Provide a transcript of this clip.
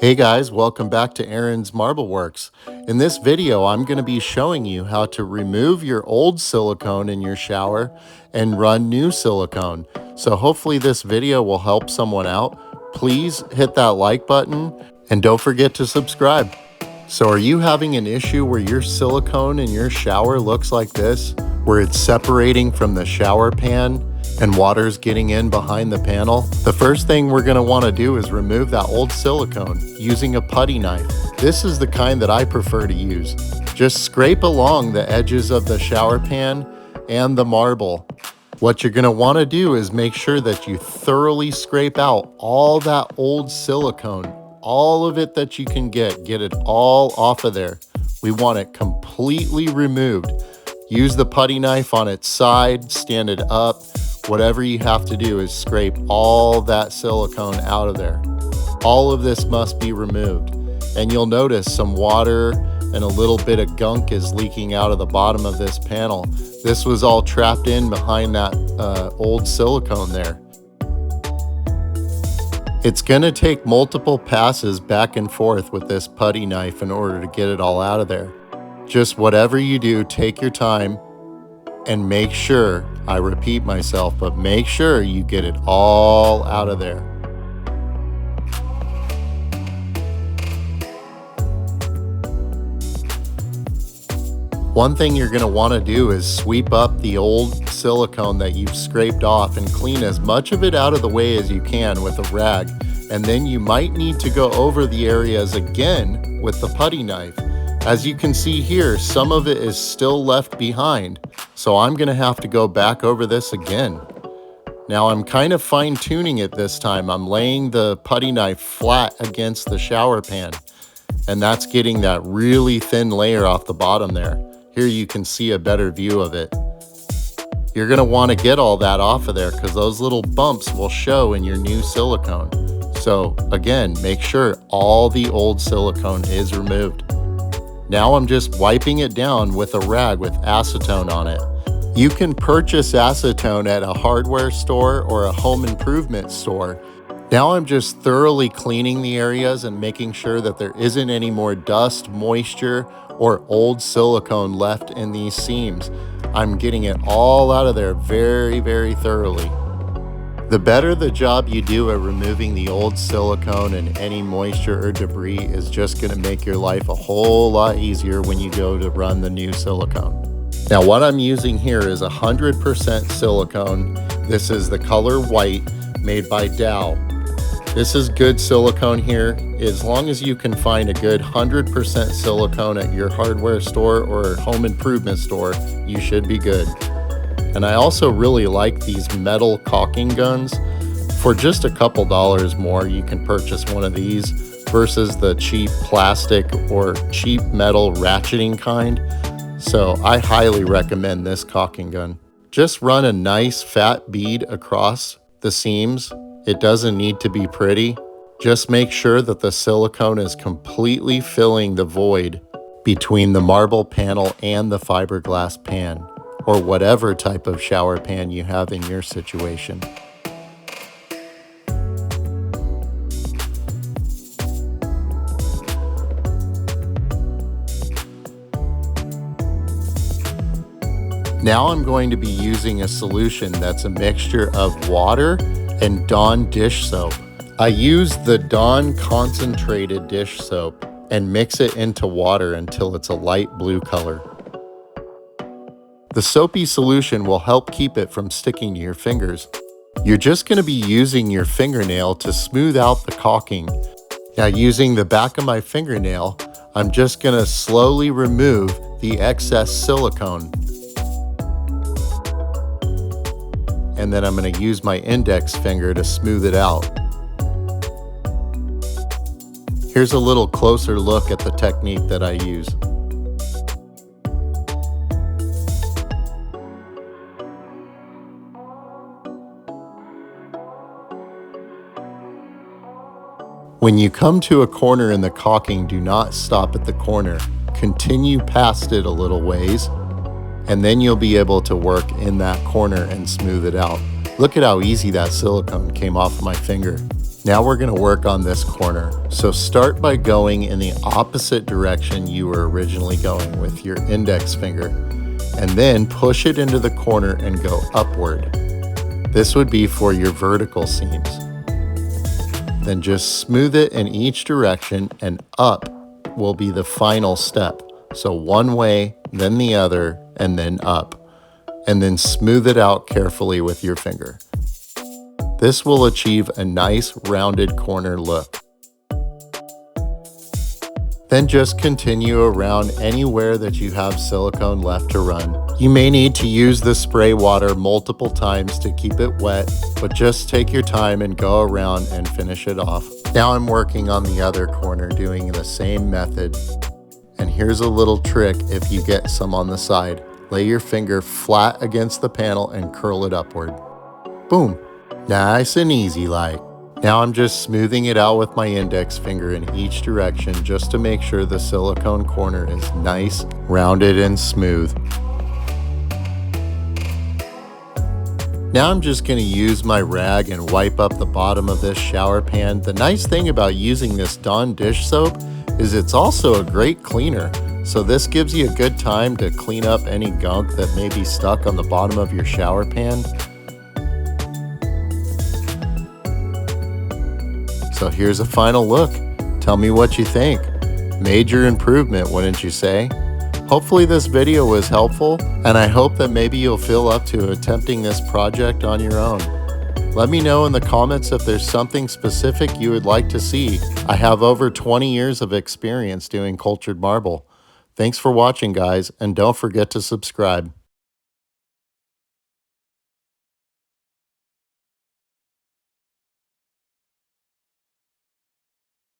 Hey guys, welcome back to Aaron's Marble Works. In this video, I'm going to be showing you how to remove your old silicone in your shower and run new silicone. So hopefully this video will help someone out. Please hit that like button and don't forget to subscribe. So are you having an issue where your silicone in your shower looks like this, where it's separating from the shower pan and water's getting in behind the panel? The first thing we're going to want to do is remove that old silicone using a putty knife. This is the kind that I prefer to use. Just scrape along the edges of the shower pan and the marble. What you're going to want to do is make sure that you thoroughly scrape out all that old silicone, all of it that you can get it all off of there. We want it completely removed. Use the putty knife on its side, stand it up. Whatever you have to do is scrape all that silicone out of there. All of this must be removed. And you'll notice some water and a little bit of gunk is leaking out of the bottom of this panel. This was all trapped in behind that old silicone there. It's going to take multiple passes back and forth with this putty knife in order to get it all out of there. Just whatever you do, take your time and make sure, I repeat myself, but make sure you get it all out of there. One thing you're going to want to do is sweep up the old silicone that you've scraped off and clean as much of it out of the way as you can with a rag. And then you might need to go over the areas again with the putty knife. As you can see here, some of it is still left behind. So I'm going to have to go back over this again. Now I'm kind of fine tuning it this time. I'm laying the putty knife flat against the shower pan. And that's getting that really thin layer off the bottom there. Here you can see a better view of it. You're going to want to get all that off of there because those little bumps will show in your new silicone. So again, make sure all the old silicone is removed. Now I'm just wiping it down with a rag with acetone on it. You can purchase acetone at a hardware store or a home improvement store. Now I'm just thoroughly cleaning the areas and making sure that there isn't any more dust, moisture, or old silicone left in these seams. I'm getting it all out of there very, very thoroughly. The better the job you do at removing the old silicone and any moisture or debris is just going to make your life a whole lot easier when you go to run the new silicone. Now what I'm using here is 100% silicone. This is the color white made by Dow. This is good silicone here. As long as you can find a good 100% silicone at your hardware store or home improvement store, you should be good. And I also really like these metal caulking guns. For just a couple dollars more, you can purchase one of these versus the cheap plastic or cheap metal ratcheting kind. So I highly recommend this caulking gun. Just run a nice fat bead across the seams. It doesn't need to be pretty. Just make sure that the silicone is completely filling the void between the marble panel and the fiberglass pan, or whatever type of shower pan you have in your situation. Now I'm going to be using a solution that's a mixture of water and Dawn dish soap. I use the Dawn concentrated dish soap and mix it into water until it's a light blue color. The soapy solution will help keep it from sticking to your fingers. You're just going to be using your fingernail to smooth out the caulking. Now using the back of my fingernail, I'm just going to slowly remove the excess silicone. And then I'm going to use my index finger to smooth it out. Here's a little closer look at the technique that I use. When you come to a corner in the caulking, do not stop at the corner. Continue past it a little ways, and then you'll be able to work in that corner and smooth it out. Look at how easy that silicone came off my finger. Now we're going to work on this corner. So start by going in the opposite direction you were originally going with your index finger, and then push it into the corner and go upward. This would be for your vertical seams. Then just smooth it in each direction, and up will be the final step. So one way, then the other, and then up. And then smooth it out carefully with your finger. This will achieve a nice rounded corner look. Then just continue around anywhere that you have silicone left to run. You may need to use the spray water multiple times to keep it wet, but just take your time and go around and finish it off. Now I'm working on the other corner doing the same method. And here's a little trick if you get some on the side. Lay your finger flat against the panel and curl it upward. Boom! Nice and easy like. Now I'm just smoothing it out with my index finger in each direction just to make sure the silicone corner is nice, rounded, and smooth. Now I'm just going to use my rag and wipe up the bottom of this shower pan. The nice thing about using this Dawn dish soap is it's also a great cleaner. So this gives you a good time to clean up any gunk that may be stuck on the bottom of your shower pan. So here's a final look. Tell me what you think. Major improvement, wouldn't you say? Hopefully this video was helpful, and I hope that maybe you'll feel up to attempting this project on your own. Let me know in the comments if there's something specific you would like to see. I have over 20 years of experience doing cultured marble. Thanks for watching, guys, and don't forget to subscribe.